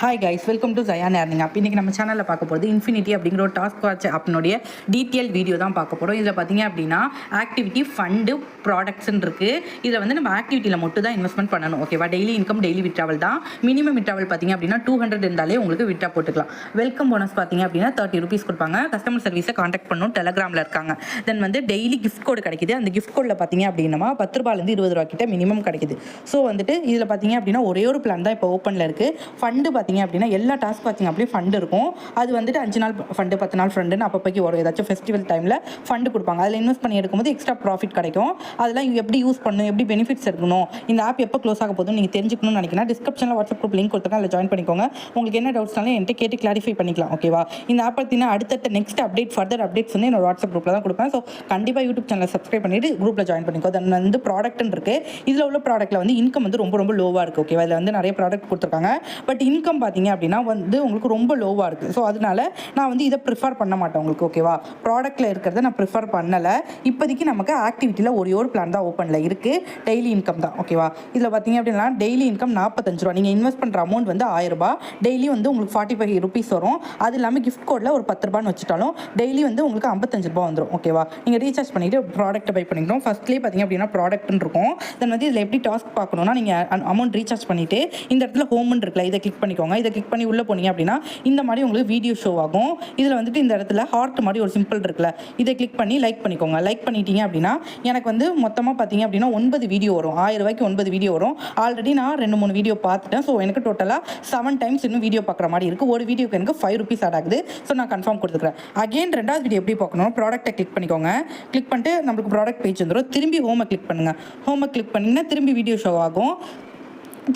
Hi guys, welcome to ஜயான் earning app. இன்றைக்கி நம்ம சேனலில் பார்க்க போகிறது இன்ஃபினிட்டி அப்படிங்கிற ஒரு டாஸ்க் வாட்ச் ஆப்னுடைய டீட்டெயில் வீடியோ தான் பார்க்க போகிறோம். இதில் பார்த்தீங்க அப்படின்னா ஆக்டிவிட்டி ஃபண்டு ப்ராடக்ட்ஸ்ன்னு இருக்குது. இதில் வந்து நம்ம ஆக்டிவிட்டியில் மட்டும் தான் இன்வெஸ்ட்மெண்ட் பண்ணணும். ஓகேவா? டெய்லி இன்கம் டெய்லி விட்ராவல் தான். மினிமம் விட்ராவல் பார்த்தீங்க அப்படின்னா 200 இருந்தாலே உங்களுக்கு விட்ரா போட்டுக்கலாம். வெல்கம் போனஸ் பார்த்தீங்க அப்படின்னா 30 ரூபீஸ் கொடுப்பாங்க. கஸ்டமர் சர்வீஸை காண்டாக்ட் பண்ணணும், டெலகிராமில் இருக்காங்க. தென் வந்து டெய்லி கிஃப்ட் கோடு கிடைக்குது. அந்த கிஃப்ட் கோடில் பார்த்தீங்க அப்படின்னா 10 ரூபாயிலேருந்து 20 ரூபா கிட்ட மினிமம் கிடைக்குது. ஸோ வந்துட்டு இதில் பார்த்தீங்க அப்படின்னா ஒரே ஒரு பிளான் தான் இப்போ ஓப்பனில் இருக்குது. ஃபண்டு பார்த்தீங்க அப்படின்னா எல்லா டாஸ்க் பார்த்தீங்க அப்படியே ஃபண்டு இருக்கும். அது வந்துட்டு 5 நாள் ஃபண்டு 10 நாள் ஃபண்டுன்னு அப்பப்போக்கி வரும். ஏதாச்சும் ஃபெஸ்டிவல் டைமில் ஃபண்டு கொடுப்பாங்க. அதில் இன்வெஸ்ட் பண்ணி எடுக்கும்போது எக்ஸ்ட்ரா ப்ராஃபிட் கிடைக்கும். அதெல்லாம் எப்படி யூஸ் பண்ணணும், எப்படி பெனிஃபிட்ஸ் எடுக்கணும், இந்த ஆப் எப்போ க்ளோஸ் ஆக போதும் நீங்கள் தெரிஞ்சுக்கணும்னு நினைக்கிறேன். டிஸ்கிரிப்ஷனில் வாட்ஸ்அப் குரூப் லிங்க் கொடுத்துருக்கேன், அதில் ஜாயின் பண்ணிக்கோங்க. உங்களுக்கு என்ன டவுட்ஸ்னாலும் என்கிட்ட கேட்டு கிளாரிஃபை பண்ணிக்கலாம். ஓகேவா? இந்த ஆப் பார்த்தீங்கன்னா அடுத்த நெக்ஸ்ட் அப்டேட் ஃபர்தர் அப்டேட்ஸ் வந்து என்னோட வாட்ஸ்அப் குரூப்பில் தான் கொடுப்பேன். ஸோ கண்டிப்பாக யூடியூப் சேனலை சப்ஸ்கிரைப் பண்ணிட்டு குரூப்பில் ஜாயின் பண்ணிக்கோ. தென் வந்து ப்ராடக்ட்னு இருக்குது. இதில் உள்ள ப்ராடக்ட்டில் வந்து இன்கம் வந்து ரொம்ப லோவாக இருக்குது. ஓகேவா? இதில் வந்து நிறைய ப்ராடக்ட் கொடுத்துருக்காங்க. பட் இன்கம் பார்த்தீங்க அப்படின்னா வந்து உங்களுக்கு ரொம்ப லோவாக இருக்குது. ஸோ அதனால நான் வந்து இதை ப்ரிஃபர் பண்ண மாட்டேன் உங்களுக்கு. ஓகேவா? ப்ராடக்ட்டில் இருக்கிறத நான் ப்ரிஃபர் பண்ணலை. இப்போதைக்கு நமக்கு ஆக்டிவிட்டியில் ஒரு பிளான் தான் ஓப்பனில் இருக்குது. டெய்லி இன்கம் தான். ஓகேவா? இதில் பார்த்தீங்க அப்படின்னா டெய்லி இன்கம் 45 ரூபா. நீங்கள் இன்வெஸ்ட் பண்ணுற அமௌண்ட் வந்து 1000 ரூபா. டெய்லி வந்து உங்களுக்கு 45 ரூபீஸ் வரும். அது இல்லாமல் கிஃப்ட் கோடில் ஒரு 10 ரூபான்னு வச்சுட்டாலும் டெய்லி வந்து உங்களுக்கு 55 ரூபா வந்துடும். ஓகேவா? நீங்கள் ரீசார்ஜ் பண்ணிவிட்டு ப்ராடக்ட்டை பை பண்ணிக்கணும். ஃபஸ்ட்லேயே பார்த்தீங்க அப்படின்னா ப்ராடக்ட்னு இருக்கும். தென் வந்து இதில் எப்படி டாஸ்க் பார்க்கணுன்னா நீங்கள் அமௌண்ட் ரீசார்ஜ் பண்ணிவிட்டு இந்த இடத்துல ஹோம்னு இருக்குல்ல, இதை கிளிக் பண்ணிக்கோங்க. இதை கிளிக் பண்ணி உள்ளே போனீங்க அப்படின்னா இந்த மாதிரி உங்களுக்கு வீடியோ ஷோ ஆகும். இதில் வந்துட்டு இந்த இடத்துல ஹார்ட் மாதிரி ஒரு சிம்பிள் இருக்குல்ல, இதை கிளிக் பண்ணி லைக் பண்ணிக்கோங்க. லைக் பண்ணிட்டீங்க அப்படின்னா எனக்கு வந்து மொத்தமாக பார்த்தீங்க அப்படின்னா 9 வீடியோ வரும். 1000 ரூபாய்க்கு 9 வீடியோ வரும். ஆல்ரெடி நான் 2-3 வீடியோ பார்த்துட்டேன். ஸோ எனக்கு டோட்டலாக 7 டைம்ஸ் இன்னும் வீடியோ பார்க்குற மாதிரி இருக்குது. ஒரு வீடியோக்கு எனக்கு 5 ரூபீஸ் ஆட் ஆகுது. ஸோ நான் கன்ஃபார்ம் கொடுத்துக்கிறேன். அகெயின் ரெண்டாவது வீடியோ எப்படி பார்க்கணும், ப்ராடக்ட்டை கிளிக் பண்ணிக்கோங்க. கிளிக் பண்ணிட்டு நம்மளுக்கு ப்ராடக்ட் பேஜ் வந்துடும். திரும்பி ஹோமை கிளிக் பண்ணுங்கள். ஹோமை கிளிக் பண்ணிங்கன்னா திரும்பி வீடியோ ஷோ ஆகும்.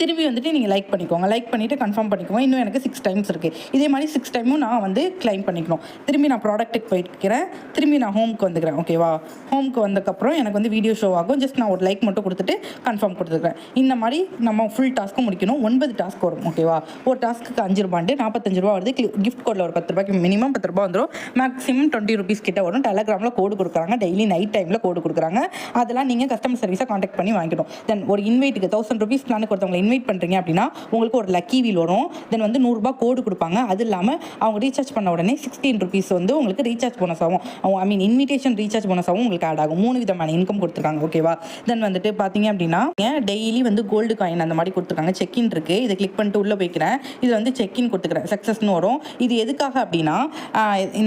திரும்பி வந்துட்டு நீங்கள் லைக் பண்ணிக்கோங்க. லைக் பண்ணிவிட்டு கன்ஃபார்ம் பண்ணிக்கோங்க. இன்னும் எனக்கு 6 டைம்ஸ் இருக்குது. இதே மாதிரி 6 டைமும் நான் வந்து கிளைம் பண்ணிக்கணும். திரும்பி நான் ப்ராடக்ட்டுக்கு போய்க்கிறேன். திரும்பி நான் ஹோமுக்கு வந்துக்கிறேன். ஓகேவா? ஹோமுக்கு வந்ததுக்கப்புறம் எனக்கு வந்து வீடியோ ஷோ ஆகும். ஜஸ்ட் நான் ஒரு லைக் மட்டும் கொடுத்துட்டு கன்ஃபார்ம் கொடுத்துருக்கேன். இந்த மாதிரி நம்ம ஃபுல் டாஸ்க்கும் முடிக்கணும். 9 டாஸ்க் வரும். ஓகேவா? ஒரு டாஸ்க்கு 5 ரூபாண்டு 45 ரூபா வருது. கிஃப்ட் கோடில் ஒரு 10 ரூபாய்க்கு மினிமம் 10 ரூபா வந்துடும். மேக்ஸிமம் 20 ரூபீஸ் கிட்ட வரும். டெலகிராமில் கோடு கொடுக்குறாங்க. டெய்லி நைட் டைமில் கோடு கொடுக்குறாங்க. அதெல்லாம் நீங்கள் கஸ்டமர் சர்வீஸை காண்டாக்ட் பண்ணி வாங்கிக்கணும். தென் ஒரு இன்வைட்டுக்கு 1000 ரூபீஸ் பிளானுக்கு ஒருத்தவங்க இன்வைட் பண்ணுறீங்க அப்படின்னா உங்களுக்கு ஒரு லக்கி வீல் வரும். தென் வந்து 100 ரூபாய் கோடு கொடுப்பாங்க. அது இல்லாமல் அவங்க ரீசார்ஜ் பண்ண உடனே 16 ரூபீஸ் வந்து உங்களுக்கு ரீசார்ஜ் போனஸ் ஆகும். இன்விடேஷன் ரீசார்ஜ் போனஸ் ஆகும் உங்களுக்கு ஆட் ஆகும். 3 விதமான இன்கம் கொடுத்துருக்காங்க. ஓகேவா? தென் வந்துட்டு பார்த்தீங்க அப்படின்னா டெய்லி வந்து கோல்டு காயின் அந்த மாதிரி கொடுத்துருக்காங்க. செக்இன் இருக்குது. இதை கிளிக் பண்ணிட்டு உள்ளே போய்க்கிறேன். இது வந்து செக்இன் கொடுத்துக்கிறேன். சக்ஸஸ்னு வரும். இது எதுக்காக அப்படின்னா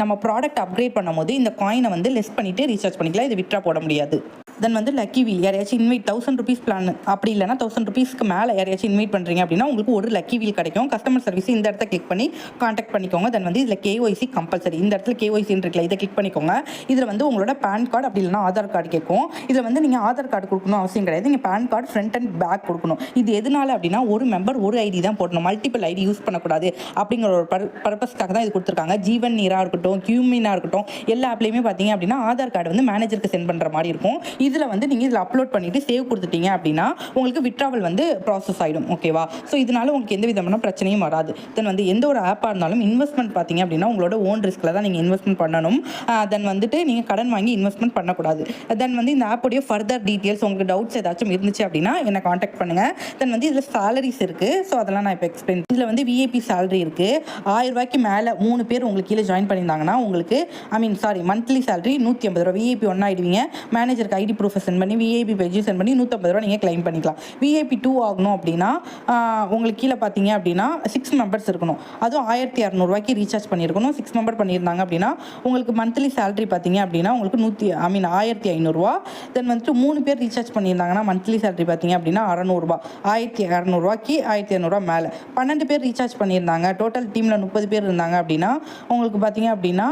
நம்ம ப்ராடக்ட் அப்கிரேட் பண்ணும்போது இந்த காயினை வந்து லெஸ் பண்ணிவிட்டு ரீசார்ஜ் பண்ணிக்கலாம். இது விட்ரா போட முடியாது. தென் வந்து லக்கி வீல், யாரையாச்சும் இன்வைட் 1000 ரூபீஸ் பிளான் அப்படி இல்லைனா 1000 ரூபீஸ்க்கு மேலே யாரையாச்சும் இன்வைட் பண்ணுறீங்க அப்படின்னா உங்களுக்கு ஒரு லக்கி வீல் கிடைக்கும். கஸ்டமர் சர்வீஸ் இந்த இடத்த கிளிக் பண்ணி காண்டாக்ட் பண்ணிக்கோங்க. தென் வந்து இதில் கேஒய்சி கம்பல்சரி. இந்த இடத்துல கேஒய்சின்னு இருக்குல்ல, இதை கிளிக் பண்ணிக்கோங்க. இதில் வந்து உங்களோட பேன் கார்டு அப்படி இல்லைனா ஆதார் கார்டு கேட்கும். இதில் வந்து நீங்கள் ஆதார் கார்டு கொடுக்கணும் அவசியம் கிடையாது. நீங்கள் PAN card front and back கொடுக்கணும். இது எதனால அப்படின்னா ஒரு மெம்பர் ஒரு ஐடி தான் போடணும். மல்டிபிள் ஐடி யூஸ் பண்ணக்கூடாது அப்படிங்கிற ஒரு பர்பஸ்க்காக தான் இது கொடுத்துருக்காங்க. ஜீவன் நீராக இருக்கட்டும், கியூமினாக இருக்கட்டும், எல்லா ஆப்லேயுமே பார்த்தீங்க அப்படின்னா ஆதார் கார்டு வந்து மேனேஜருக்கு சென்ட் பண்ணுற மாதிரி இருக்கும். இதில் வந்து நீங்கள் இதில் அப்லோட் பண்ணிவிட்டு சேவ் கொடுத்துட்டீங்க அப்படின்னா உங்களுக்கு விட்ராவல் வந்து ப்ராசஸ் ஆகிடும். ஓகேவா? ஸோ இதனால உங்களுக்கு எந்த விதமான பிரச்சனையும் வராது. தென் வந்து எந்த ஒரு ஆப்பாக இருந்தாலும் இன்வெஸ்ட்மெண்ட் பார்த்தீங்க அப்படின்னா உங்களோட ஓன் ரிஸ்கில் தான் நீங்கள் இன்வெஸ்ட்மெண்ட் பண்ணணும். தென் வந்துட்டு நீங்கள் கடன் வாங்கி இன்வெஸ்ட்மெண்ட் பண்ணக்கூடாது. தென் வந்து இந்த ஆப்போடைய ஃபர்தர் டீட்டெயில்ஸ் உங்களுக்கு டவுட்ஸ் ஏதாச்சும் இருந்துச்சு அப்படின்னா என்னை காண்டாக்ட் பண்ணுங்கள். தென் வந்து இதில் சேலரிஸ் இருக்குது. ஸோ அதெல்லாம் நான் இப்போ எக்ஸ்பிளைன். இதில் வந்து விஐபி சேலரி இருக்குது. 1000 ரூபாய்க்கு மேலே 3 பேர் உங்களுக்கு கீழே ஜாயின் பண்ணியிருந்தாங்கன்னா உங்களுக்கு மந்த்லி சேலரி 150 ரூபா. விஐபி 1 ஆகிடுவீங்க. மேனேஜருக்கு ஐடி ப்ரூஃப் சென்ட் பண்ணி விஐபி பேஜ் சென்ட் பண்ணி 150 ரூபா நீங்கள் கிளைம் பண்ணிக்கலாம். விஐபி 2 ஆகணும் அப்படின்னா உங்களுக்கு கீழே பார்த்தீங்க அப்படின்னா 6 மெம்பர்ஸ் இருக்கணும். அதுவும் 1200 ரூபாய்க்கு ரீசார்ஜ் பண்ணியிருக்கணும். 6 மெம்பர் பண்ணியிருந்தாங்க அப்படின்னா உங்களுக்கு மந்த்லி சேலரி பார்த்தீங்க அப்படின்னா உங்களுக்கு 1500 ரூபா. தென் வந்துட்டு 3 பேர் ரீசார்ஜ் பண்ணியிருந்தாங்கன்னா மந்த்லி சேலரி பார்த்தீங்க அப்படின்னா 600 ரூபா. 1200 ரூபாய்க்கு 1500 ரூபா மேலே 12 பேர் ரீசார்ஜ் பண்ணியிருந்தாங்க. டோட்டல் டீமில் 30 பேர் இருந்தாங்க அப்படின்னா உங்களுக்கு பார்த்தீங்க அப்படின்னா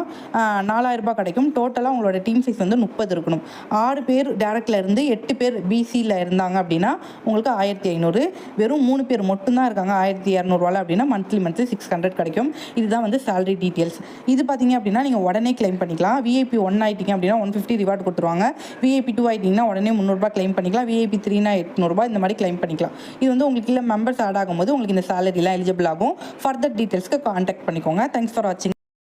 4000 ரூபாய் கிடைக்கும். டோட்டலாக உங்களோட டீம் சைஸ் வந்து 30 இருக்கணும். 6 பேர் டேரக்டில் இருந்து 8 பேர் பிசியில் இருந்தாங்க அப்படின்னா உங்களுக்கு 1500. வெறும் 3 பேர் மட்டும்தான் இருக்காங்க 1200 அப்படின்னா மந்த்லி 600 கிடைக்கும். இதுதான் வந்து சேலரி டீட்டெயில்ஸ். இது பார்த்தீங்க அப்படின்னா நீங்கள் உடனே கிளைம் பண்ணிக்கலாம். விஐபி 1 ஆகிட்டிங்க அப்படின்னா 150 ரிவார்டு கொடுத்துருவாங்க. விஐபி 2 ஆகிட்டிங்கன்னா உடனே 300 ரூபாய் கிளைம் பண்ணிக்கலாம். விஐபி 3னா 800 ரூபாய் இந்த மாதிரி கிளைம் பண்ணிக்கலாம். இது வந்து உங்களுக்கு இல்லை மெம்பர்ஸ் ஆட் ஆகும்போது உங்களுக்கு இந்த சேலரிலாம் எலிஜிபிள் ஆகும். ஃபர்தர் டீட்டெயில்ஸ்க்கு காண்டாக்ட் பண்ணிக்கோங்க. தேங்க்ஸ் ஃபார் வாட்சிங்.